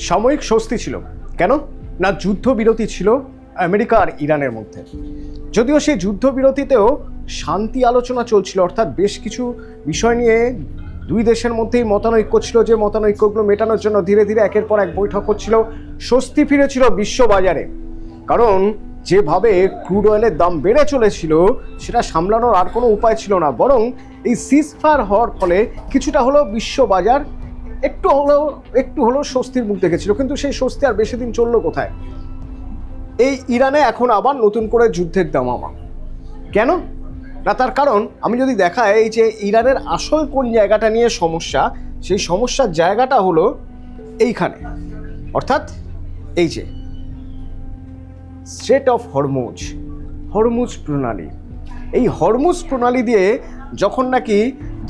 সাময়িক স্বস্তি ছিল। কেন না, যুদ্ধবিরতি ছিল আমেরিকা আর ইরানের মধ্যে। যদিও সেই যুদ্ধবিরতিতেও শান্তি আলোচনা চলছিল, অর্থাৎ বেশ কিছু বিষয় নিয়ে দুই দেশের মধ্যেই মতানৈক্য ছিল, যে মতানৈক্যগুলো মেটানোর জন্য ধীরে ধীরে একের পর এক বৈঠক হচ্ছিল। স্বস্তি ফিরেছিল বিশ্ববাজারে, কারণ যেভাবে ক্রুড অয়েলের দাম বেড়ে চলেছিল সেটা সামলানোর আর কোনো উপায় ছিল না। বরং এই সিজফায়ার হওয়ার ফলে কিছুটা হলেও বিশ্ববাজার একটু হলেও স্বস্তির মুখ দেখেছিল। কিন্তু সেই স্বস্তি আর বেশি দিন চললো কোথায়? এই ইরানে এখন আবার নতুন করে যুদ্ধের দামামা। কেন না, তার কারণ আমি যদি দেখাই, এই যে ইরানের আসল কোন জায়গাটা নিয়ে সমস্যা, সেই সমস্যার জায়গাটা হলো এইখানে, অর্থাৎ এই যে স্ট্রেট অফ হরমুজ প্রণালী। এই হরমুজ প্রণালী দিয়ে যখন নাকি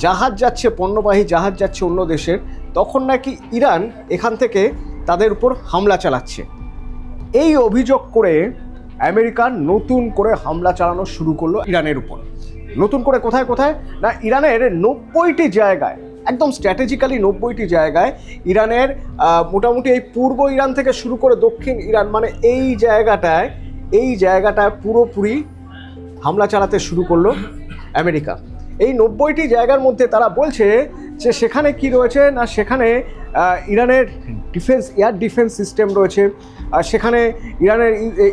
জাহাজ যাচ্ছে, পণ্যবাহী জাহাজ যাচ্ছে অন্য দেশের, তখন নাকি ইরান এখান থেকে তাদের উপর হামলা চালাচ্ছে। এই অভিযোগ করে আমেরিকা নতুন করে হামলা চালানো শুরু করলো ইরানের উপর। নতুন করে কোথায় কোথায় না, ইরানের 90টি জায়গায়, একদম স্ট্র্যাটেজিক্যালি 90টি জায়গায় ইরানের মোটামুটি এই পূর্ব ইরান থেকে শুরু করে দক্ষিণ ইরান, মানে এই জায়গাটায় পুরোপুরি হামলা চালাতে শুরু করলো আমেরিকা। এই 90টি জায়গার মধ্যে তারা বলছে যে সেখানে কি রয়েছে না, সেখানে ইরানের এয়ার ডিফেন্স সিস্টেম রয়েছে, আর সেখানে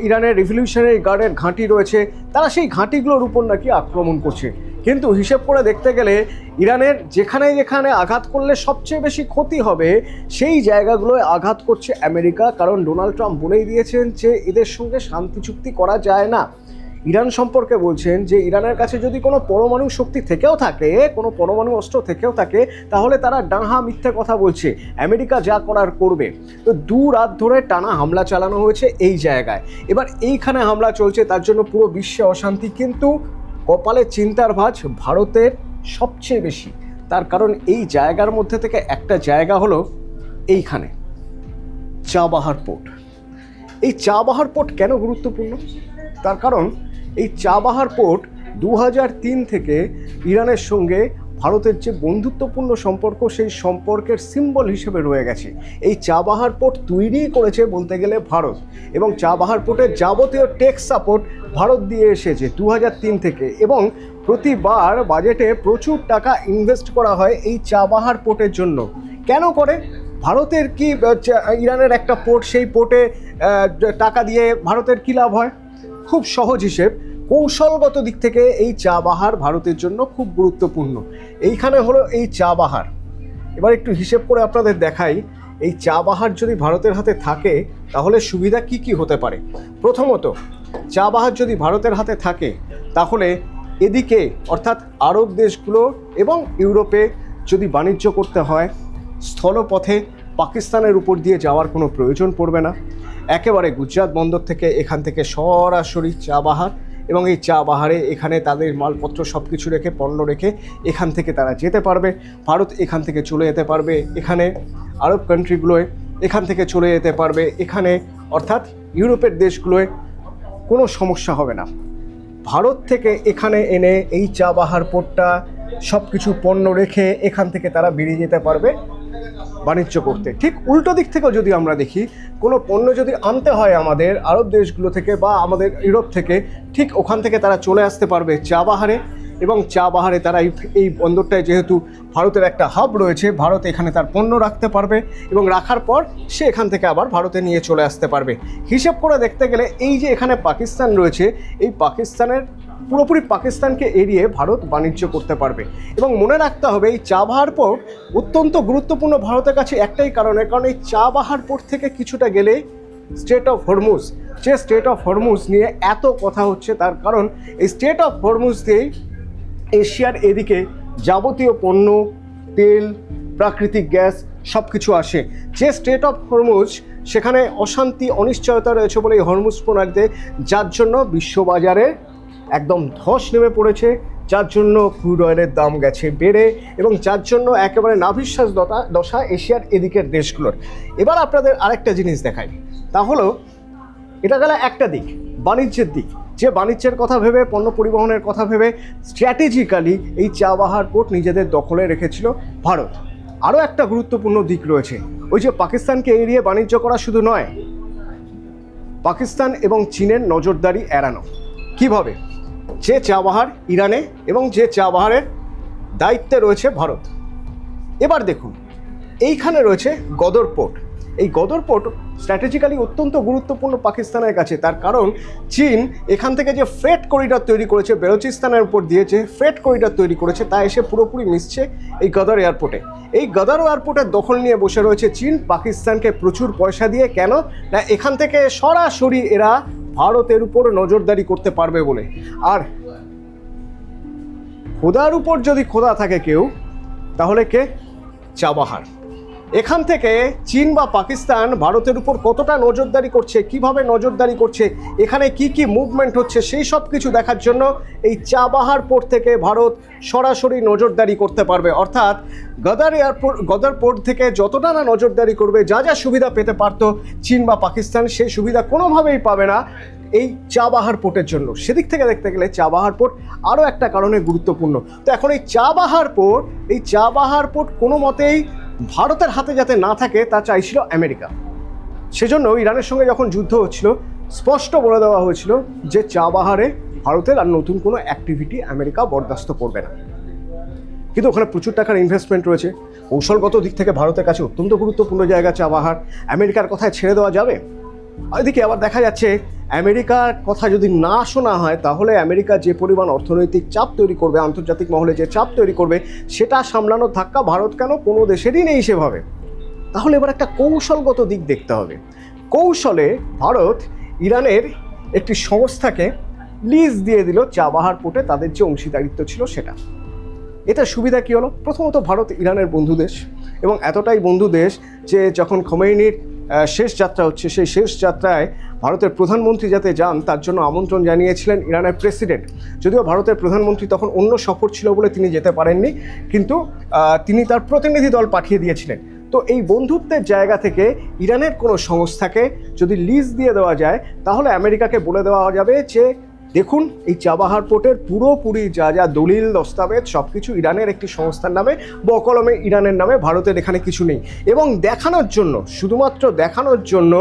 ইরানের রিভলিউশনারি গার্ডের ঘাঁটি রয়েছে। তারা সেই ঘাঁটিগুলোর উপর নাকি আক্রমণ করছে। কিন্তু হিসেব করে দেখতে গেলে ইরানের যেখানে যেখানে আঘাত করলে সবচেয়ে বেশি ক্ষতি হবে সেই জায়গাগুলোয় আঘাত করছে আমেরিকা। কারণ ডোনাল্ড ট্রাম্প বলেই দিয়েছেন যে এদের সঙ্গে শান্তি চুক্তি করা যায় না। ইরান সম্পর্কে বলছেন যে ইরানের কাছে যদি কোনো পরমাণু শক্তি থেকেও থাকে, কোনো পরমাণু অস্ত্র থেকেও থাকে, তাহলে তারা ডাহা মিথ্যে কথা বলছে, আমেরিকা যা করার করবে। তো 2 রাত ধরে টানা হামলা চালানো হয়েছে এই জায়গায়। এবার এইখানে হামলা চলছে, তার জন্য পুরো বিশ্বে অশান্তি। কিন্তু কপালে চিন্তার ভাঁজ ভারতের সবচেয়ে বেশি। তার কারণ এই জায়গার মধ্যে থেকে একটা জায়গা হলো এইখানে চাবাহার পোর্ট। এই চাবাহার পোর্ট কেন গুরুত্বপূর্ণ? তার কারণ এই চাবাহার পোর্ট 2003 থেকে ইরানের সঙ্গে ভারতের যে বন্ধুত্বপূর্ণ সম্পর্ক, সেই সম্পর্কের সিম্বল হিসেবে রয়ে গেছে। এই চাবাহার পোর্ট তৈরি করেছে বলতে গেলে ভারত, এবং চাবাহার পোর্টের যাবতীয় টেক সাপোর্ট ভারত দিয়ে এসেছে 2003 থেকে। এবং প্রতিবার বাজেটে প্রচুর টাকা ইনভেস্ট করা হয় এই চাবাহার পোর্টের জন্য। কেন করে? ভারতের কি ইরানের একটা পোর্ট, সেই পোর্টে টাকা দিয়ে ভারতের কী লাভ হয়? খুব সহজ হিসেব, কৌশলগত দিক থেকে এই চাবাহার ভারতের জন্য খুব গুরুত্বপূর্ণ। এইখানে হলো এই চাবাহার। এবার একটু হিসেব করে আপনাদের দেখাই, এই চাবাহার যদি ভারতের হাতে থাকে তাহলে সুবিধা কি কি হতে পারে। প্রথমত, চাবাহার যদি ভারতের হাতে থাকে তাহলে এদিকে অর্থাৎ আরব দেশগুলো এবং ইউরোপে যদি বাণিজ্য করতে হয়, স্থলপথে পাকিস্তানের উপর দিয়ে যাওয়ার কোনো প্রয়োজন পড়বে না। একেবারে গুজরাট বন্দর থেকে এখান থেকে সরাসরি চাবাহার, এবং এই চাবাহারে এখানে তাদের মালপত্র সব কিছু রেখে, পণ্য রেখে এখান থেকে তারা যেতে পারবে। ভারত এখান থেকে চলে যেতে পারবে এখানে, আরব কান্ট্রিগুলোয় এখান থেকে চলে যেতে পারবে এখানে, অর্থাৎ ইউরোপের দেশগুলোয় কোনো সমস্যা হবে না। ভারত থেকে এখানে এনে এই চাবাহার পোর্টটা সব কিছু পণ্য রেখে এখান থেকে তারা বেরিয়ে যেতে পারবে বাণিজ্য করতে। ঠিক উল্টো দিক থেকেও যদি আমরা দেখি, কোনো পণ্য যদি আনতে হয় আমাদের আরব দেশগুলো থেকে বা আমাদের ইউরোপ থেকে, ঠিক ওখান থেকে তারা চলে আসতে পারবে চাবাহারে, এবং চাবাহারে তারা এই বন্দরটায় যেহেতু ভারতের একটা হাব রয়েছে, ভারত এখানে তার পণ্য রাখতে পারবে, এবং রাখার পর সে এখান থেকে আবার ভারতে নিয়ে চলে আসতে পারবে। হিসেব করে দেখতে গেলে এই যে এখানে পাকিস্তান রয়েছে, এই পুরোপুরি পাকিস্তানকে এড়িয়ে ভারত বাণিজ্য করতে পারবে। এবং মনে রাখতে হবে এই চাবাহার পোর্ট অত্যন্ত গুরুত্বপূর্ণ ভারতের কাছে একটাই কারণে, কারণ এই চাবাহার পোর্ট থেকে কিছুটা গেলে স্ট্রেট অফ হরমুজ, যে স্ট্রেট অফ হরমুজ নিয়ে এত কথা হচ্ছে, তার কারণ এই স্ট্রেট অফ হরমুজ দিয়েই এশিয়ার এদিকে যাবতীয় পণ্য, তেল, প্রাকৃতিক গ্যাস সব কিছু আসে। যে স্ট্রেট অফ হরমুজ, সেখানে অশান্তি, অনিশ্চয়তা রয়েছে বলে এই হরমুজ প্রণালীতে, যার জন্য বিশ্ববাজারে একদম ধস নেমে পড়েছে, যার জন্য ক্রুড অয়েলের দাম গেছে বেড়ে, এবং যার জন্য একেবারে নাভিশ্বাস দশা এশিয়ার এদিকের দেশগুলোর। এবার আপনাদের আরেকটা জিনিস দেখাই, তা হলো এটা গেল একটা দিক, বাণিজ্যের দিক। যে বাণিজ্যের কথা ভেবে, পণ্য পরিবহনের কথা ভেবে স্ট্র্যাটেজিক্যালি এই চাবাহার পোর্ট নিজেদের দখলে রেখেছিল ভারত। আরও একটা গুরুত্বপূর্ণ দিক রয়েছে, ওই যে পাকিস্তানকে এড়িয়ে বাণিজ্য করা শুধু নয়, পাকিস্তান এবং চীনের নজরদারি এড়ানো। কিভাবে? যে চাবাহার ইরানে এবং যে চাবাহারের দায়িত্বে রয়েছে ভারত। এবার দেখুন, এইখানে রয়েছে গদর পোর্ট। এই গদর পোর্ট স্ট্র্যাটেজিক্যালি অত্যন্ত গুরুত্বপূর্ণ পাকিস্তানের কাছে, তার কারণ চীন এখান থেকে যে ফ্রেট করিডর তৈরি করেছে, বেলুচিস্তানের উপর দিয়ে যে ফ্রেট করিডর তৈরি করেছে, তা এসে পুরোপুরি মিশছে এই গদর এয়ারপোর্টে। এই গদর এয়ারপোর্টের দখল নিয়ে বসে রয়েছে চীন পাকিস্তানকে প্রচুর পয়সা দিয়ে। কেন না, এখান থেকে সরাসরি এরা ভারতের উপর নজরদারি করতে পারবে বলে। আর খোদার উপর যদি খোদা থাকে কেউ, তাহলে কে? চাবাহার। এখান থেকে চীন বা পাকিস্তান ভারতের উপর কতটা নজরদারি করছে, কিভাবে নজরদারি করছে, এখানে কি কি মুভমেন্ট হচ্ছে, সেই সব কিছু দেখার জন্য এই চাবাহার পোর্ট থেকে ভারত সরাসরি নজরদারি করতে পারবে। অর্থাৎ গদর পোর্ট থেকে যতটা না নজরদারি করবে, যা যা সুবিধা পেতে পারতো চীন বা পাকিস্তান, সেই সুবিধা কোনোভাবেই পাবে না এই চাবাহার পোর্টের জন্য। সেদিক থেকে দেখতে গেলে চাবাহার পোর্ট আরও একটা কারণে গুরুত্বপূর্ণ। তো এখন এই চাবাহার পোর্ট কোনো মতেই ভারতের হাতে যাতে না থাকে, তা চাইছিল আমেরিকা। সেজন্য ইরানের সঙ্গে যখন যুদ্ধ হচ্ছিল, স্পষ্ট বলে দেওয়া হয়েছিল যে চাবাহারে ভারতের আর নতুন কোনো অ্যাক্টিভিটি আমেরিকা বরদাস্ত করবে না। কিন্তু ওখানে প্রচুর টাকার ইনভেস্টমেন্ট রয়েছে, কৌশলগত দিক থেকে ভারতের কাছে অত্যন্ত গুরুত্বপূর্ণ জায়গা চাবাহার। আমেরিকার কথায় ছেড়ে দেওয়া যাবে? এদিকে আবার দেখা যাচ্ছে আমেরিকার কথা যদি না শোনা হয়, তাহলে আমেরিকা যে পরিমাণ অর্থনৈতিক চাপ তৈরি করবে, আন্তর্জাতিক মহলে যে চাপ তৈরি করবে, সেটা সামলানোর ধাক্কা ভারত কেন কোনো দেশেরই নেই সেভাবে। তাহলে এবার একটা কৌশলগত দিক দেখতে হবে। কৌশলে ভারত ইরানের একটি সংস্থাকে লিজ দিয়ে দিল চাবাহার পোর্টে, তাদের যে অংশীদারিত্ব ছিল সেটা। এটা সুবিধা কী হলো? প্রথমত ভারত ইরানের বন্ধু দেশ, এবং এতটাই বন্ধু দেশ যে যখন খোমেনির শেষ যাত্রা হচ্ছে, সেই শেষ যাত্রায় ভারতের প্রধানমন্ত্রী যাতে যান তার জন্য আমন্ত্রণ জানিয়েছিলেন ইরানের প্রেসিডেন্ট। যদিও ভারতের প্রধানমন্ত্রী তখন অন্য সফর ছিল বলে তিনি যেতে পারেননি, কিন্তু তিনি তার প্রতিনিধি দল পাঠিয়ে দিয়েছিলেন। তো এই বন্ধুত্বের জায়গা থেকে ইরানের কোনো সংস্থাকে যদি লিজ দিয়ে দেওয়া যায়, তাহলে আমেরিকাকে বলে দেওয়া যাবে যে দেখুন, এই চাবাহার পোর্টের পুরোপুরি যা যা দলিল দস্তাবেজ সব কিছু ইরানের একটি সংস্থার নামে, বকলমে ইরানের নামে, ভারতের এখানে কিছু নেই। এবং দেখানোর জন্য, শুধুমাত্র দেখানোর জন্য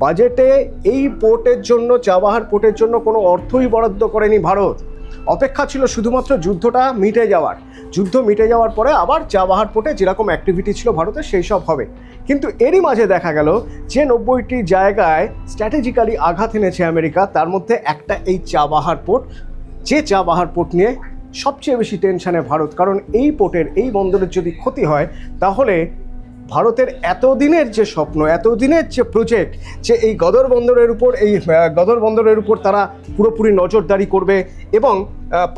বাজেটে এই পোর্টের জন্য, চাবাহার পোর্টের জন্য কোনো অর্থই বরাদ্দ করেনি ভারত। অপেক্ষা ছিল শুধুমাত্র যুদ্ধটা মিটে যাওয়ার। যুদ্ধ মিটে যাওয়ার পরে আবার চাবাহার পোর্টে যেরকম অ্যাক্টিভিটি ছিল ভারতের, সেই সব হবে। কিন্তু এরই মাঝে দেখা গেল যে 90টি জায়গায় স্ট্র্যাটেজিক্যালি আঘাত এনেছে আমেরিকা, তার মধ্যে একটা এই চাবাহার পোর্ট। যে চাবাহার পোর্ট নিয়ে সবচেয়ে বেশি টেনশানে ভারত, কারণ এই পোর্টের, এই বন্দরের যদি ক্ষতি হয়, তাহলে ভারতের এতদিনের যে স্বপ্ন, এতদিনের যে প্রজেক্ট, যে এই গদর বন্দরের উপর তারা পুরোপুরি নজরদারি করবে এবং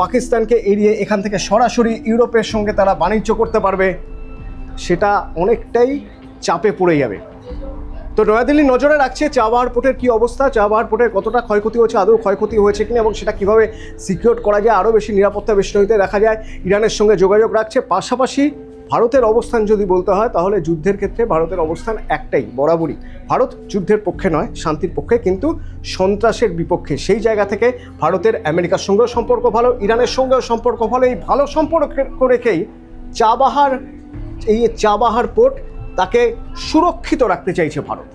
পাকিস্তানকে এড়িয়ে এখান থেকে সরাসরি ইউরোপের সঙ্গে তারা বাণিজ্য করতে পারবে, সেটা অনেকটাই চাপে পড়ে যাবে। তো নয়াদিল্লি নজরে রাখছে চাবাহার পোর্টের কী অবস্থা, চাবাহার পোর্টের কতটা ক্ষয়ক্ষতি হয়েছে, আদৌ ক্ষয়ক্ষতি হয়েছে কিনা, এবং সেটা কীভাবে সিকিউর করা যায়, আরও বেশি নিরাপত্তা বেষ্টনীতে রাখা যায়। ইরানের সঙ্গে যোগাযোগ রাখছে। পাশাপাশি ভারতের অবস্থান যদি বলতে হয়, তাহলে যুদ্ধের ক্ষেত্রে ভারতের অবস্থান একটাই, বরাবরই। ভারত যুদ্ধের পক্ষে নয়, শান্তির পক্ষে, কিন্তু সন্ত্রাসের বিপক্ষে। সেই জায়গা থেকে ভারতের আমেরিকার সঙ্গেও সম্পর্ক ভালো, ইরানের সঙ্গেও সম্পর্ক ভালো। এই ভালো সম্পর্ক রেখেই চাবাহার পোর্ট তাকে সুরক্ষিত রাখতে চাইছে ভারত।